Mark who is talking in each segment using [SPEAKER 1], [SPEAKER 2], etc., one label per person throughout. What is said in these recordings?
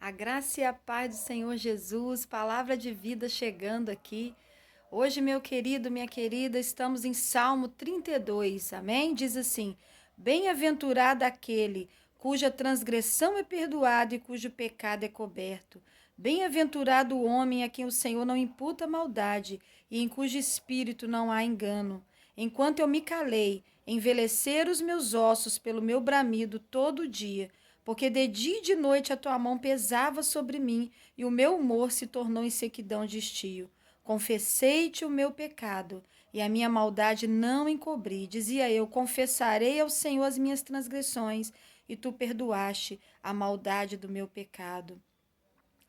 [SPEAKER 1] A graça e a paz do Senhor Jesus, palavra de vida chegando aqui. Hoje, meu querido, minha querida, estamos em Salmo 32, amém? Diz assim: Bem-aventurado aquele cuja transgressão é perdoada e cujo pecado é coberto. Bem-aventurado o homem a quem o Senhor não imputa maldade e em cujo espírito não há engano. Enquanto eu me calei, envelheceram os meus ossos pelo meu bramido todo dia, porque de dia e de noite a tua mão pesava sobre mim e o meu humor se tornou em sequidão de estio. Confessei-te o meu pecado e a minha maldade não encobri. Dizia eu: confessarei ao Senhor as minhas transgressões, e tu perdoaste a maldade do meu pecado.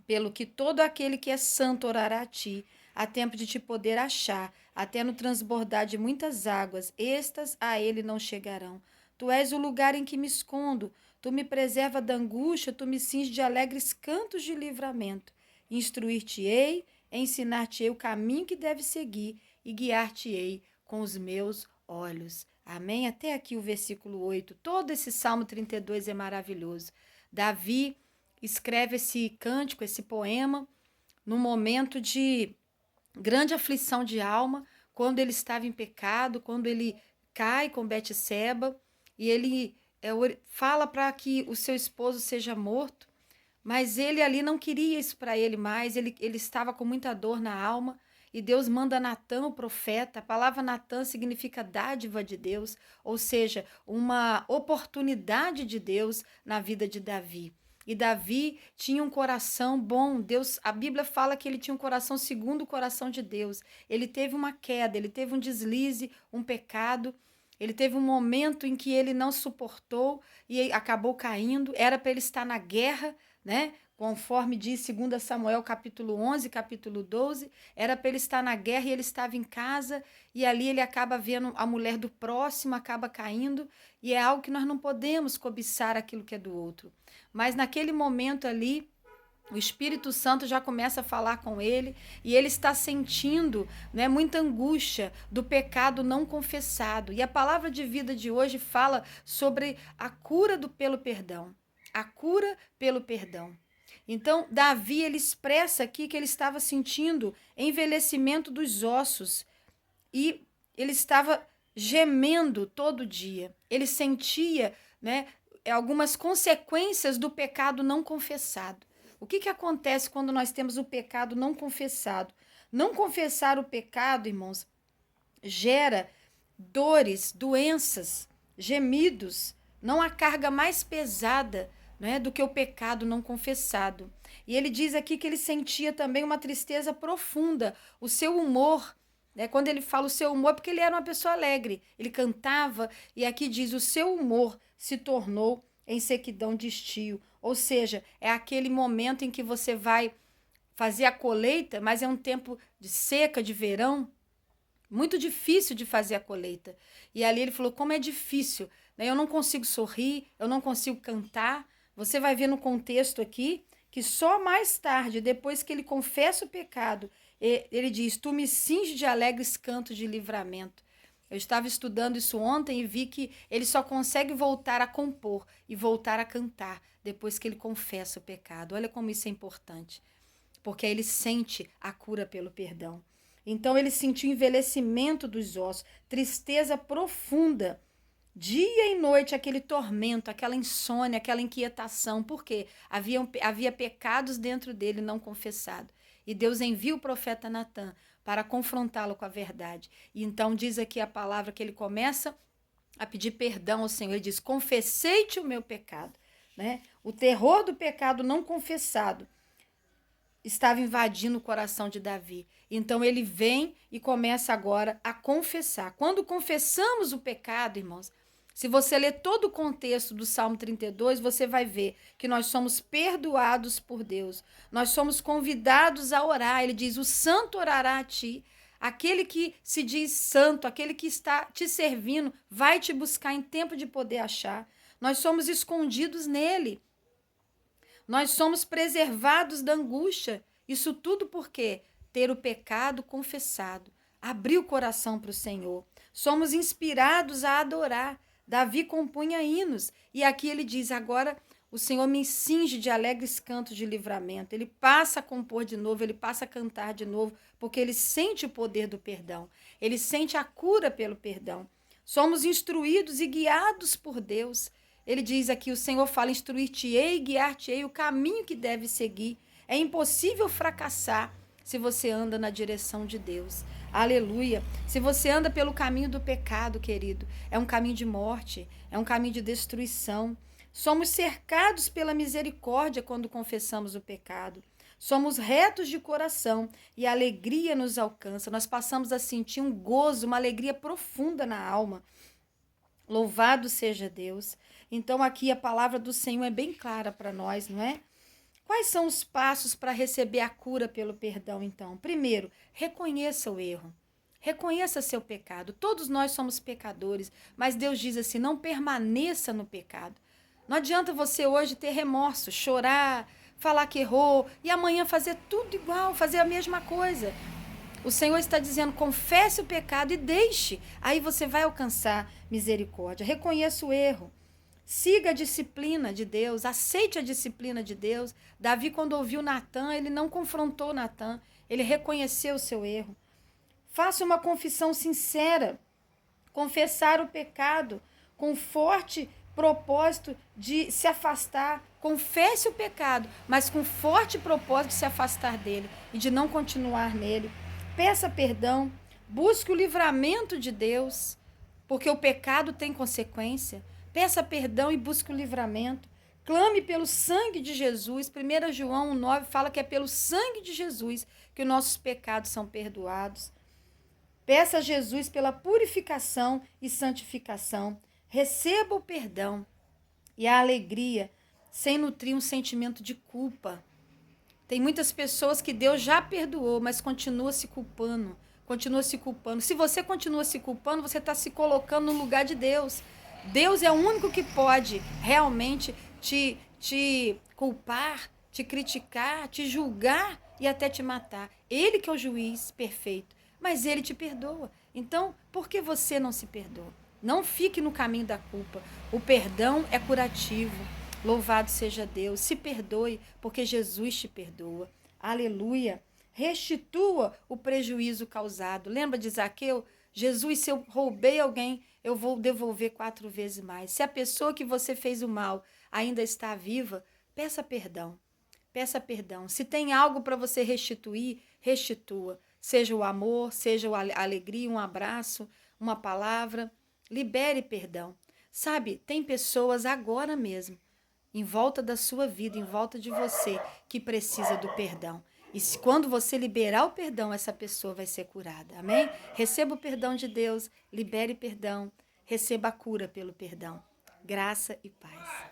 [SPEAKER 1] Pelo que todo aquele que é santo orará a ti, há tempo de te poder achar, até no transbordar de muitas águas, estas a ele não chegarão. Tu és o lugar em que me escondo, tu me preserva da angústia, tu me cinges de alegres cantos de livramento. Instruir-te-ei, ensinar-te-ei o caminho que deves seguir e guiar-te-ei com os meus olhos. Amém? Até aqui o versículo 8. Todo esse Salmo 32 é maravilhoso. Davi escreve esse cântico, esse poema, num momento de grande aflição de alma, quando ele estava em pecado, quando ele cai com Betseba, e ele fala para que o seu esposo seja morto, mas ele ali não queria isso para ele mais, ele estava com muita dor na alma, e Deus manda Natã, o profeta. A palavra Natã significa dádiva de Deus, ou seja, uma oportunidade de Deus na vida de Davi. E Davi tinha um coração bom. Deus, a Bíblia fala que ele tinha um coração segundo o coração de Deus. Ele teve uma queda, ele teve um deslize, um pecado. Ele teve um momento em que ele não suportou e acabou caindo. Era para ele estar na guerra, né? Conforme diz 2 Samuel capítulo 11, capítulo 12, era para ele estar na guerra e ele estava em casa, e ali ele acaba vendo a mulher do próximo, acaba caindo, e é algo que nós não podemos cobiçar aquilo que é do outro. Mas naquele momento ali, o Espírito Santo já começa a falar com ele e ele está sentindo, né, muita angústia do pecado não confessado. E a palavra de vida de hoje fala sobre a cura pelo perdão. A cura pelo perdão. Então, Davi, ele expressa aqui que ele estava sentindo envelhecimento dos ossos e ele estava gemendo todo dia. Ele sentia, né, algumas consequências do pecado não confessado. O que acontece quando nós temos o pecado não confessado? Não confessar o pecado, irmãos, gera dores, doenças, gemidos. Não há carga mais pesada, né, do que o pecado não confessado. E ele diz aqui que ele sentia também uma tristeza profunda, o seu humor. Né, quando ele fala o seu humor, é porque ele era uma pessoa alegre, ele cantava, e aqui diz: o seu humor se tornou em sequidão de estio. Ou seja, é aquele momento em que você vai fazer a colheita, mas é um tempo de seca, de verão, muito difícil de fazer a colheita. E ali ele falou: como é difícil, né? Eu não consigo sorrir, eu não consigo cantar. Você vai ver no contexto aqui que só mais tarde, depois que ele confessa o pecado, ele diz: tu me cinges de alegres cantos de livramento. Eu estava estudando isso ontem e vi que ele só consegue voltar a compor e voltar a cantar depois que ele confessa o pecado. Olha como isso é importante, porque aí ele sente a cura pelo perdão. Então ele sentiu envelhecimento dos ossos, tristeza profunda, dia e noite, aquele tormento, aquela insônia, aquela inquietação. Por quê? Havia pecados dentro dele não confessados. E Deus envia o profeta Natã para confrontá-lo com a verdade. E então diz aqui a palavra que ele começa a pedir perdão ao Senhor. Ele diz: confessei-te o meu pecado. Né? O terror do pecado não confessado estava invadindo o coração de Davi. Então ele vem e começa agora a confessar. Quando confessamos o pecado, irmãos, se você ler todo o contexto do Salmo 32, você vai ver que nós somos perdoados por Deus. Nós somos convidados a orar. Ele diz: o santo orará a ti. Aquele que se diz santo, aquele que está te servindo, vai te buscar em tempo de poder achar. Nós somos escondidos nele. Nós somos preservados da angústia. Isso tudo por quê? Ter o pecado confessado. Abrir o coração para o Senhor. Somos inspirados a adorar. Davi compunha hinos. E aqui ele diz: agora O Senhor me cinge de alegres cantos de livramento. Ele passa a compor de novo, ele passa a cantar de novo, porque ele sente o poder do perdão. Ele sente a cura pelo perdão. Somos instruídos e guiados por Deus. Ele diz aqui, o Senhor fala, instruir-te-ei e guiar-te-ei o caminho que deve seguir. É impossível fracassar se você anda na direção de Deus. Aleluia. Se você anda pelo caminho do pecado, querido, é um caminho de morte, é um caminho de destruição. Somos cercados pela misericórdia quando confessamos o pecado. Somos retos de coração e a alegria nos alcança. Nós passamos a sentir um gozo, uma alegria profunda na alma. Louvado seja Deus. Então aqui a palavra do Senhor é bem clara para nós, não é? Quais são os passos para receber a cura pelo perdão, então? Primeiro, reconheça o erro. Reconheça seu pecado. Todos nós somos pecadores, mas Deus diz assim, não permaneça no pecado. Não adianta você hoje ter remorso, chorar, falar que errou e amanhã fazer tudo igual, fazer a mesma coisa. O Senhor está dizendo, confesse o pecado e deixe. Aí você vai alcançar misericórdia. Reconheça o erro. Siga a disciplina de Deus, aceite a disciplina de Deus. Davi, quando ouviu Natã, ele não confrontou Natã, ele reconheceu o seu erro. Faça uma confissão sincera. Confessar o pecado com forte propósito de se afastar. Confesse o pecado, mas com forte propósito de se afastar dele e de não continuar nele. Peça perdão, busque o livramento de Deus, porque o pecado tem consequência. Peça perdão e busque o livramento. Clame pelo sangue de Jesus. 1 João 1,9 fala que é pelo sangue de Jesus que os nossos pecados são perdoados. Peça a Jesus pela purificação e santificação. Receba o perdão e a alegria sem nutrir um sentimento de culpa. Tem muitas pessoas que Deus já perdoou, mas continua se culpando. Continua se culpando. Se você continua se culpando, você está se colocando no lugar de Deus. Deus é o único que pode realmente te culpar, te criticar, te julgar e até te matar. Ele que é o juiz perfeito, mas ele te perdoa. Então, por que você não se perdoa? Não fique no caminho da culpa. O perdão é curativo. Louvado seja Deus. Se perdoe, porque Jesus te perdoa. Aleluia. Restitua o prejuízo causado. Lembra de Zaqueu? Jesus, se eu roubei alguém, eu vou devolver 4 vezes mais. Se a pessoa que você fez o mal ainda está viva, peça perdão. Peça perdão. Se tem algo para você restituir, restitua. Seja o amor, seja a alegria, um abraço, uma palavra. Libere perdão. Sabe, tem pessoas agora mesmo, em volta da sua vida, em volta de você, que precisa do perdão. E quando você liberar o perdão, essa pessoa vai ser curada. Amém? Receba o perdão de Deus, libere perdão, receba a cura pelo perdão. Graça e paz.